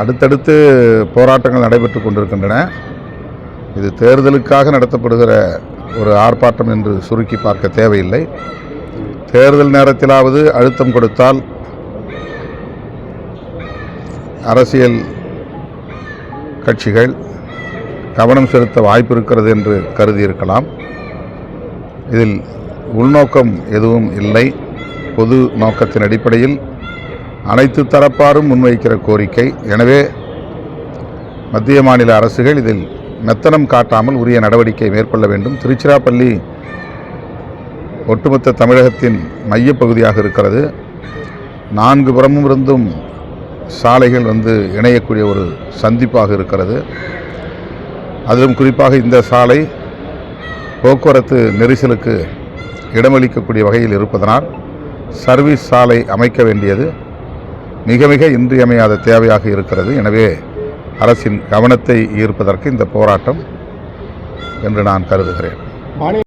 அடுத்தடுத்து போராட்டங்கள் நடைபெற்று கொண்டிருக்கின்றன. இது தேர்தலுக்காக நடத்தப்படுகிற ஒரு ஆர்ப்பாட்டம் என்று சுருக்கி பார்க்க தேவையில்லை. தேர்தல் நேரத்திலாவது அழுத்தம் கொடுத்தால் அரசியல் கட்சிகள் கவனம் செலுத்த வாய்ப்பு இருக்கிறது என்று கருதியிருக்கலாம். இதில் உள்நோக்கம் எதுவும் இல்லை. பொது நோக்கத்தின் அடிப்படையில் அனைத்து தரப்பாரும் முன்வைக்கிற கோரிக்கை. எனவே மத்திய மாநில அரசுகள் இதில் மெத்தனம் காட்டாமல் உரிய நடவடிக்கை மேற்கொள்ள வேண்டும். திருச்சிராப்பள்ளி ஒட்டுமொத்த தமிழகத்தின் மையப்பகுதியாக இருக்கிறது. 4 புறமும் இருந்தும் சாலைகள் இணையக்கூடிய ஒரு சந்திப்பாக இருக்கிறது. அதிலும் குறிப்பாக இந்த சாலை போக்குவரத்து நெரிசலுக்கு இடமளிக்கக்கூடிய வகையில் இருப்பதனால் சர்வீஸ் சாலை அமைக்க வேண்டியது மிக மிக இன்றியமையாத தேவையாக இருக்கிறது. எனவே அரசின் கவனத்தை ஈர்ப்பதற்கு இந்த போராட்டம் என்று நான் கருதுகிறேன்.